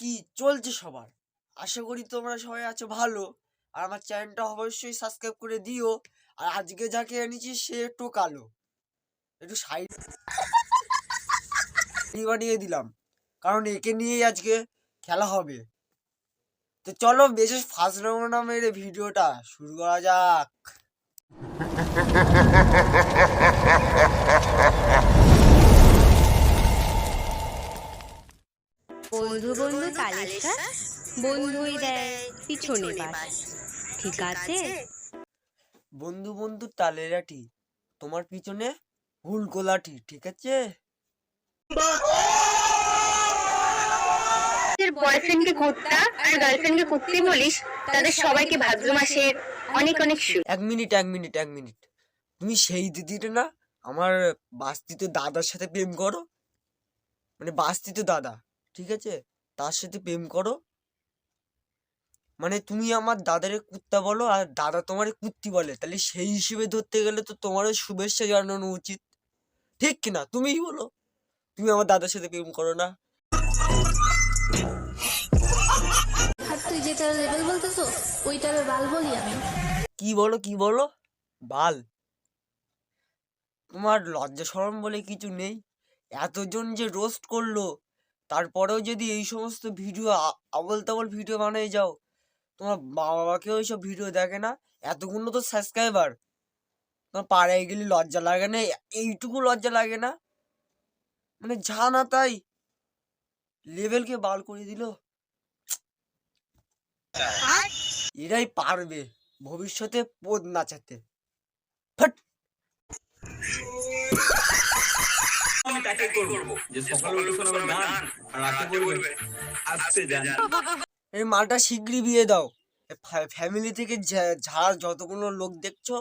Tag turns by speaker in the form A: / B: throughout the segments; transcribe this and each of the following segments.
A: কি চলছে সবার? আশা করি তোমরা সবাই আছো ভালো। আর আমার চ্যানেলটা অবশ্যই সাবস্ক্রাইব করে দিও। আর আজকে যাকে এনেছি সে একটু কালো, একটু সাইড বানিয়ে দিলাম, কারণ একে নিয়েই আজকে খেলা হবে। তো চলো বেশি ফার্স্ট রাউন্ড না মেরে ভিডিওটা শুরু করা যাক।
B: বন্ধু বন্ধু তালের শ্বাস, বন্ধুই দেয় পিছনে বাস। ঠিক আছে?
A: বন্ধু বন্ধু তালের আটি, তোমার পিছনে হুলকোলাটি, ঠিক আছে?
B: বয়ফ্রেন্ডকে কুত্তা আর গার্লফ্রেন্ডকে কুত্তি বলিস, তাদের সবাইকে ভাদ্র মাসের অনেক অনেক শুভ।
A: এক মিনিট, তুমি সেই দিদিটা না, আমার বাস্তিত দাদার সাথে প্রেম করো, মানে বাস্তিত দাদা, ঠিক আছে, তার সাথে প্রেম করো। মানে তুমি আমার দাদারে কুত্তা বলো আর দাদা তোমারে কুত্তি বলে, তাহলে সেই হিসেবে ধরতে গেলে তো তোমারও শুভেচ্ছা জানানো উচিত, ঠিক কিনা? তুমিই বলো, তুমি আমার দাদার সাথে প্রেম করো না?
C: আর তুই যেটা লেভেল বলতেছো ওইটারে বাল বলি আমি।
A: কি বলো বাল? তোমার লজ্জা শরম বলে কিছু নেই? এতজন যে রোস্ট করলো, তারপরেও যদি এই সমস্ত ভিডিও আবল তাবল ভিডিও বানিয়ে যাও, তোমার বাবাকেও এইসব ভিডিও দেখে না? এতগুলো তো সাবস্ক্রাইবার, তোমার পাড়ায় গেলে লজ্জা লাগে না? এইটুকু লজ্জা লাগে না? মানে যা না তাই লেভেলকে বাল করে দিল। এরাই পারবে ভবিষ্যতে পদ নাচাতে। ফাট।
D: আমি তাকে করব যে সকালে উঠে শোনাবে গান আর রাতে বলবে আসতে যান।
A: এই মালটা শিগগিরই বিয়ে দাও। ফ্যামিলি থেকে যা যতগুলো লোক দেখছো,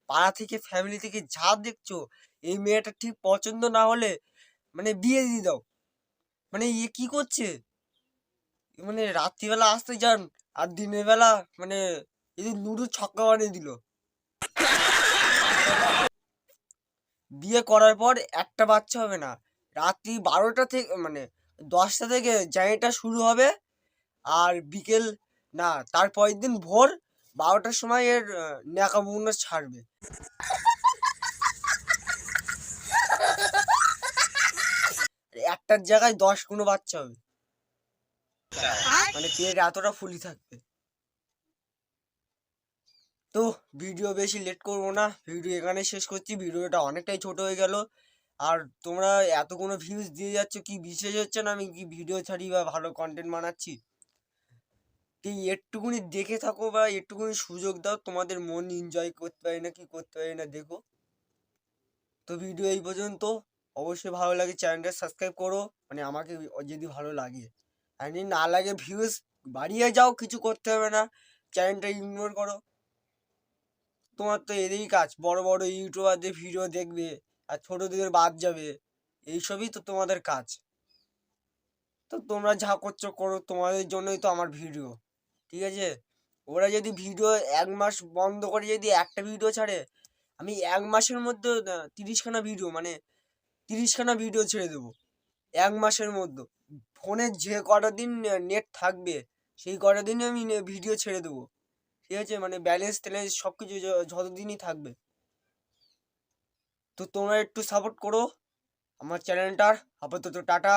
A: পাড়া থেকে ফ্যামিলি থেকে যা দেখছো, এই মেয়েটা ঠিক পছন্দ না হলে মানে বিয়ে দিয়ে দাও। মানে ইয়ে কি করছে? মানে রাত্রিবেলা আসতে যান আর দিনের বেলা মানে এই লুডো ছক্কা বানিয়ে দিল। বিয়ে করার পর একটা বাচ্চা হবে না, রাত্রি 12টা থেকে মানে 10টা থেকে জার্নিটা শুরু হবে, আর বিকেল না তার পরের দিন ভোর 12টার সময় এর ন্যাকামুন্না ছাড়বে। একটার জায়গায় 10 কোনো বাচ্চা হবে, মানে পেট এতটা ফুলি থাকবে। তো ভিডিও বেশি লেট করবো না, ভিডিও এখানে শেষ করছি। ভিডিওটা অনেকটাই ছোট হয়ে গেল, আর তোমরা এত কোনো ভিউজ দিয়ে যাচ্ছ, কি বিশেষ হচ্ছে না আমি কি ভিডিও ছাড়ি বা ভালো কন্টেন্ট বানাচ্ছি? এই একটুকুনি দেখে থাকো বা একটুকুনি সুযোগ দাও, তোমাদের মন এনজয় করতে পারি না কি করতে পারি না দেখো। তো ভিডিও এই পর্যন্ত। অবশ্যই ভালো লাগে চ্যানেলটা সাবস্ক্রাইব করো, মানে আমাকে যদি ভালো লাগে। আর যদি না লাগে ভিউজ বাড়িয়ে যাও, কিছু করতে হবে না, চ্যানেলটা ইগনোর করো। তোমার তো এদেরই কাজ, বড় বড় ইউটিউবারদের ভিডিও দেখবে আর ছোটদের বাদ যাবে, এইসবই তো তোমাদের কাজ। তো তোমরা যা করছো করো, তোমাদের জন্যই তো আমার ভিডিও, ঠিক আছে? ওরা যদি ভিডিও 1 মাস বন্ধ করে যদি একটা ভিডিও ছাড়ে, আমি 1 মাসের মধ্যে 30খানা ভিডিও, মানে 30খানা ভিডিও ছেড়ে দেবো 1 মাসের মধ্যে। ফোনে যে কটা দিন নেট থাকবে সেই কটা দিনে আমি ভিডিও ছেড়ে দেবো, ঠিক আছে? মানে ব্যালেন্স ট্যালেন্স সব কিছু যতদিনই থাকবে। তো তোমরা একটু সাপোর্ট করো আমার চ্যানেলটার। আপাতত টাটা।